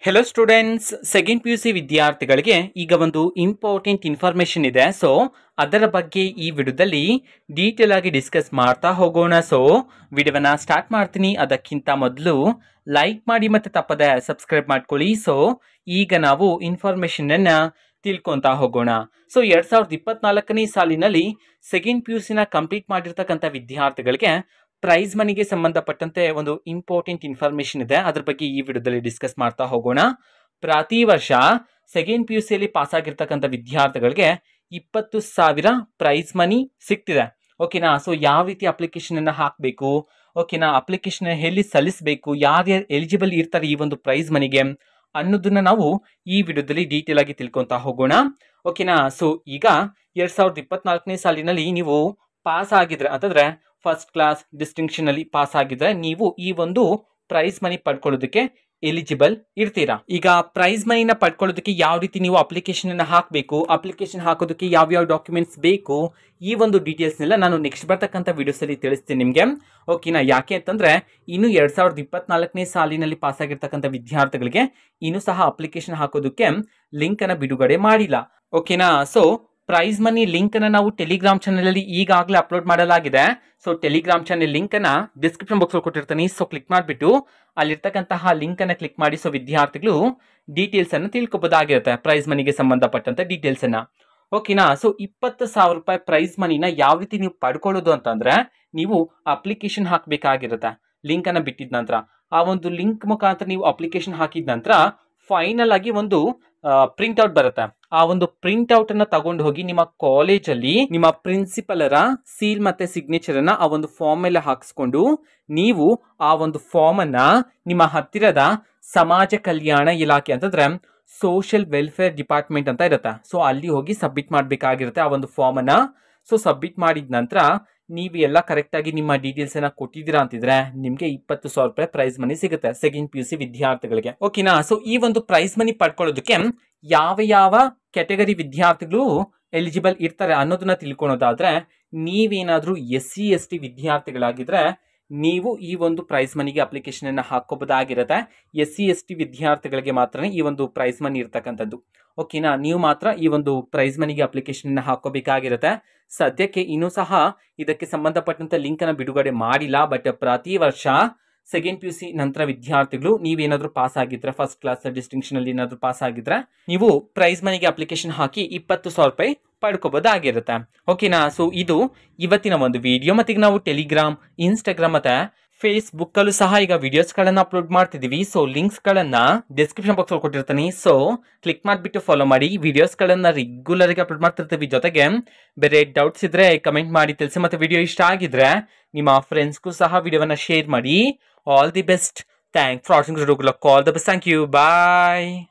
Hello students, second P U C ವಿದ್ಯಾರ್ಥಿಗಳಿಗೆ ಈಗ ಒಂದು ಇಂಪಾರ್ಟೆಂಟ್ ಇನ್ಫಾರ್ಮೇಶನ್ ಇದೆ. ಸೊ ಅದರ ಬಗ್ಗೆ ಈ ವಿಡಿಯೋದಲ್ಲಿ ಡೀಟೇಲ್ ಆಗಿ ಡಿಸ್ಕಸ್ ಮಾಡ್ತಾ ಹೋಗೋಣ. ಸೊ ವಿಡಿಯೋವನ್ನ ಸ್ಟಾರ್ಟ್ ಮಾಡ್ತೀನಿ. ಅದಕ್ಕಿಂತ ಮೊದಲು ಲೈಕ್ ಮಾಡಿ ಮತ್ತೆ ತಪ್ಪದೆ ಸಬ್ಸ್ಕ್ರೈಬ್ ಮಾಡ್ಕೊಳ್ಳಿ. ಸೊ ಈಗ ನಾವು ಇನ್ಫಾರ್ಮೇಶನ್ ಅನ್ನ ತಿಳ್ಕೊಂತಾ ಹೋಗೋಣ. ಸೊ 2024ನೇ ಸಾಲಿನಲ್ಲಿ ಸೆಕೆಂಡ್ ಪಿ ಯು ಸಿನ ಕಂಪ್ಲೀಟ್ ಮಾಡಿರ್ತಕ್ಕಂಥ ವಿದ್ಯಾರ್ಥಿಗಳಿಗೆ ಪ್ರೈಸ್ ಮನಿಗೆ ಸಂಬಂಧಪಟ್ಟಂತೆ ಒಂದು ಇಂಪಾರ್ಟೆಂಟ್ ಇನ್ಫಾರ್ಮೇಶನ್ ಇದೆ. ಅದ್ರ ಬಗ್ಗೆ ಈ ವಿಡಿಯೋದಲ್ಲಿ ಡಿಸ್ಕಸ್ ಮಾಡ್ತಾ ಹೋಗೋಣ. ಪ್ರತಿ ವರ್ಷ ಸೆಕೆಂಡ್ ಪಿ ಯು ಸಿಯಲ್ಲಿ ಪಾಸ್ ಆಗಿರ್ತಕ್ಕಂಥ ವಿದ್ಯಾರ್ಥಿಗಳಿಗೆ 20,000 ಪ್ರೈಸ್ ಮನಿ ಸಿಗ್ತಿದೆ. ಓಕೆನಾ? ಸೊ ಯಾವ ರೀತಿ ಅಪ್ಲಿಕೇಶನ್ ಅನ್ನ ಹಾಕಬೇಕು, ಓಕೆನಾ, ಅಪ್ಲಿಕೇಶನ್ ಎಲ್ಲಿ ಸಲ್ಲಿಸಬೇಕು, ಯಾರ್ಯಾರು ಎಲಿಜಿಬಲ್ ಇರ್ತಾರೆ ಈ ಒಂದು ಪ್ರೈಸ್ ಮನಿಗೆ ಅನ್ನೋದನ್ನ ನಾವು ಈ ವಿಡಿಯೋದಲ್ಲಿ ಡೀಟೇಲ್ ಆಗಿ ತಿಳ್ಕೊಂತಾ ಹೋಗೋಣ. ಓಕೆನಾ? ಸೊ ಈಗ 2024ನೇ ಸಾಲಿನಲ್ಲಿ ನೀವು ಪಾಸ್ ಆಗಿದ್ರೆ ಅಂತಂದ್ರೆ ಫಸ್ಟ್ ಕ್ಲಾಸ್ ಡಿಸ್ಟಿಂಕ್ಷನ್ ಅಲ್ಲಿ ಪಾಸ್ ಆಗಿದ್ರೆ ನೀವು ಈ ಒಂದು ಪ್ರೈಸ್ ಮನಿ ಪಡ್ಕೊಳ್ಳೋದಕ್ಕೆ ಎಲಿಜಿಬಲ್ ಇರ್ತೀರಾ. ಈಗ ಪ್ರೈಸ್ ಮನಿನ ಪಡ್ಕೊಳ್ಳೋದಕ್ಕೆ ಯಾವ ರೀತಿ ನೀವು ಅಪ್ಲಿಕೇಶನ್ ಅನ್ನ ಹಾಕಬೇಕು, ಅಪ್ಲಿಕೇಶನ್ ಹಾಕೋದಕ್ಕೆ ಯಾವ ಡಾಕ್ಯುಮೆಂಟ್ಸ್ ಬೇಕು, ಈ ಒಂದು ಡೀಟೇಲ್ಸ್ನೆಲ್ಲ ನಾನು ನೆಕ್ಸ್ಟ್ ಬರ್ತಕ್ಕಂಥ ವಿಡಿಯೋಸ್ ಅಲ್ಲಿ ತಿಳಿಸ್ತೀನಿ ನಿಮಗೆ. ಓಕೆನಾ? ಯಾಕೆ ಅಂತಂದ್ರೆ ಇನ್ನು 2024ನೇ ಸಾಲಿನಲ್ಲಿ ಪಾಸ್ ಆಗಿರ್ತಕ್ಕಂಥ ವಿದ್ಯಾರ್ಥಿಗಳಿಗೆ ಇನ್ನೂ ಸಹ ಅಪ್ಲಿಕೇಶನ್ ಹಾಕೋದಕ್ಕೆ ಲಿಂಕ್ ಅನ್ನ ಬಿಡುಗಡೆ ಮಾಡಿಲ್ಲ. ಓಕೆನಾ? ಸೊ ಪ್ರೈಸ್ ಮನಿ ಲಿಂಕ್ ಅನ್ನ ನಾವು ಟೆಲಿಗ್ರಾಮ್ ಚಾನೆಲ್ ಅಲ್ಲಿ ಈಗಾಗಲೇ ಅಪ್ಲೋಡ್ ಮಾಡಲಾಗಿದೆ. ಸೊ ಟೆಲಿಗ್ರಾಮ್ ಚಾನೆಲ್ ಲಿಂಕ್ ಅನ್ನ ಡಿಸ್ಕ್ರಿಪ್ಷನ್ ಬಾಕ್ಸ್ ಅಲ್ಲಿ ಕೊಟ್ಟಿರ್ತೀನಿ. ಸೊ ಕ್ಲಿಕ್ ಮಾಡಿಬಿಟ್ಟು ಅಲ್ಲಿರ್ತಕ್ಕಂತಹ ಲಿಂಕ್ ಅನ್ನ ಕ್ಲಿಕ್ ಮಾಡಿ ಸೊ ವಿದ್ಯಾರ್ಥಿಗಳು ಡೀಟೇಲ್ಸ್ ಅನ್ನು ತಿಳ್ಕೊಬೋದಾಗಿರುತ್ತೆ, ಪ್ರೈಸ್ ಮನಿಗೆ ಸಂಬಂಧಪಟ್ಟಂತ ಡೀಟೇಲ್ಸ್ ಅನ್ನ. ಓಕೆನಾ? ಸೊ 20,000 ರೂಪಾಯಿ ಪ್ರೈಸ್ ಮನಿನ ಯಾವ ರೀತಿ ನೀವು ಪಡ್ಕೊಳ್ಳೋದು ಅಂತಂದ್ರೆ ನೀವು ಅಪ್ಲಿಕೇಶನ್ ಹಾಕಬೇಕಾಗಿರುತ್ತೆ. ಲಿಂಕ್ ಅನ್ನ ಬಿಟ್ಟಿದ ನಂತರ ಆ ಒಂದು ಲಿಂಕ್ ಮುಖಾಂತರ ನೀವು ಅಪ್ಲಿಕೇಶನ್ ಹಾಕಿದ ನಂತರ ಫೈನಲ್ ಆಗಿ ಒಂದು ಪ್ರಿಂಟ್ ಔಟ್ ಬರುತ್ತೆ. ಆ ಒಂದು ಪ್ರಿಂಟ್ ಔಟ್ ಅನ್ನ ತಗೊಂಡು ಹೋಗಿ ನಿಮ್ಮ ಕಾಲೇಜ್ ಅಲ್ಲಿ ನಿಮ್ಮ ಪ್ರಿನ್ಸಿಪಲರ ಸೀಲ್ ಮತ್ತೆ ಸಿಗ್ನೇಚರ್ ಅನ್ನ ಆ ಒಂದು ಫಾರ್ಮ್ ಮೇಲೆ ಹಾಕಿಸ್ಕೊಂಡು ನೀವು ಆ ಒಂದು ಫಾರ್ಮ್ ಅನ್ನ ನಿಮ್ಮ ಹತ್ತಿರದ ಸಮಾಜ ಕಲ್ಯಾಣ ಇಲಾಖೆ ಅಂತಂದ್ರೆ ಸೋಷಿಯಲ್ ವೆಲ್ಫೇರ್ ಡಿಪಾರ್ಟ್ಮೆಂಟ್ ಅಂತ ಇರುತ್ತೆ. ಸೊ ಅಲ್ಲಿ ಹೋಗಿ ಸಬ್ಮಿಟ್ ಮಾಡಬೇಕಾಗಿರುತ್ತೆ ಆ ಒಂದು ಫಾರ್ಮ್ ಅನ್ನ. ಸೊ ಸಬ್ಮಿಟ್ ಮಾಡಿದ ನಂತರ ನೀವು ಎಲ್ಲ ಕರೆಕ್ಟ್ ಆಗಿ ನಿಮ್ಮ ಡೀಟೇಲ್ಸ್ ಅನ್ನ ಕೊಟ್ಟಿದ್ದೀರಾ ಅಂತಿದ್ರೆ ನಿಮ್ಗೆ 20,000 ರೂಪಾಯಿ ಪ್ರೈಸ್ ಮನಿ ಸಿಗುತ್ತೆ ಸೆಕೆಂಡ್ ಪಿ ಯು ಸಿ ವಿದ್ಯಾರ್ಥಿಗಳಿಗೆ. ಓಕೆನಾ? ಸೊ ಈ ಒಂದು ಪ್ರೈಸ್ ಮನಿ ಪಡ್ಕೊಳ್ಳೋದಕ್ಕೆ ಯಾವ ಕ್ಯಾಟಗರಿ ವಿದ್ಯಾರ್ಥಿಗಳು ಎಲಿಜಿಬಲ್ ಇರ್ತಾರೆ ಅನ್ನೋದನ್ನ ತಿಳ್ಕೊಳೋದಾದ್ರೆ ನೀವೇನಾದ್ರೂ SC ST ವಿದ್ಯಾರ್ಥಿಗಳಾಗಿದ್ರೆ ನೀವು ಈ ಒಂದು ಪ್ರೈಸ್ ಮನಿಗೆ ಅಪ್ಲಿಕೇಶನ್ ಅನ್ನ ಹಾಕೋಬಹುದಾಗಿರುತ್ತೆ. SC ST ವಿದ್ಯಾರ್ಥಿಗಳಿಗೆ ಮಾತ್ರ ಈ ಒಂದು ಪ್ರೈಸ್ ಮನಿ ಇರ್ತಕ್ಕಂಥದ್ದು. ಓಕೆನಾ? ನೀವು ಮಾತ್ರ ಈ ಒಂದು ಪ್ರೈಸ್ ಮನಿಗೆ ಅಪ್ಲಿಕೇಶನ್ ಅನ್ನ ಹಾಕೋಬೇಕಾಗಿರುತ್ತೆ. ಸದ್ಯಕ್ಕೆ ಇನ್ನೂ ಸಹ ಇದಕ್ಕೆ ಸಂಬಂಧಪಟ್ಟಂತ ಲಿಂಕ್ ಅನ್ನ ಬಿಡುಗಡೆ ಮಾಡಿಲ್ಲ. ಬಟ್ ಪ್ರತಿ ವರ್ಷ ಸೆಕೆಂಡ್ ಪಿ ಯು ಸಿ ನಂತರ ವಿದ್ಯಾರ್ಥಿಗಳು ನೀವೇನಾದ್ರೂ ಪಾಸ್ ಆಗಿದ್ರೆ ಫಸ್ಟ್ ಕ್ಲಾಸ್ ಡಿಸ್ಟಿಂಕ್ಷನ್ ಅಲ್ಲಿ ಏನಾದ್ರೂ ಪಾಸ್ ಆಗಿದ್ರೆ ನೀವು ಪ್ರೈಸ್ ಮನಿಗೆ ಅಪ್ಲಿಕೇಶನ್ ಹಾಕಿ 20,000 ರೂಪಾಯಿ ಪಡ್ಕೋಬಹುದಾಗಿರುತ್ತೆ. ಓಕೆನಾ? ಸೊ ಇದು ಇವತ್ತಿನ ಒಂದು ವಿಡಿಯೋ. ಮತ್ತೆ ಈಗ ನಾವು ಟೆಲಿಗ್ರಾಮ್, ಇನ್ಸ್ಟಾಗ್ರಾಮ್ ಮತ್ತೆ ಫೇಸ್ಬುಕ್ ಅಲ್ಲೂ ಸಹ ಈಗ ವಿಡಿಯೋಸ್ ಗಳನ್ನ ಅಪ್ಲೋಡ್ ಮಾಡ್ತಿದೀವಿ. ಸೊ ಲಿಂಕ್ಸ್ ಗಳನ್ನ ಡಿಸ್ಕ್ರಿಪ್ಷನ್ ಬಾಕ್ಸ್ ಅಲ್ಲಿ ಕೊಟ್ಟಿರ್ತೀನಿ. ಸೊ ಕ್ಲಿಕ್ ಮಾಡಿಬಿಟ್ಟು ಫಾಲೋ ಮಾಡಿ. ವಿಡಿಯೋಸ್ ಗಳನ್ನ ರೆಗ್ಯುಲರ್ ಆಗಿ ಅಪ್ಲೋಡ್ ಮಾಡ್ತಿರ್ತೀವಿ. ಜೊತೆಗೆ ಬೇರೆ ಡೌಟ್ಸ್ ಇದ್ರೆ ಕಮೆಂಟ್ ಮಾಡಿ ತಿಳಿಸಿ. ಮತ್ತೆ ವಿಡಿಯೋ ಇಷ್ಟ ಆಗಿದ್ರೆ ನಿಮ್ಮ ಫ್ರೆಂಡ್ಸ್ಗೂ ಸಹ ವಿಡಿಯೋವನ್ನ ಶೇರ್ ಮಾಡಿ. All the best. Thanks for watching. All the best. Thank you. Bye.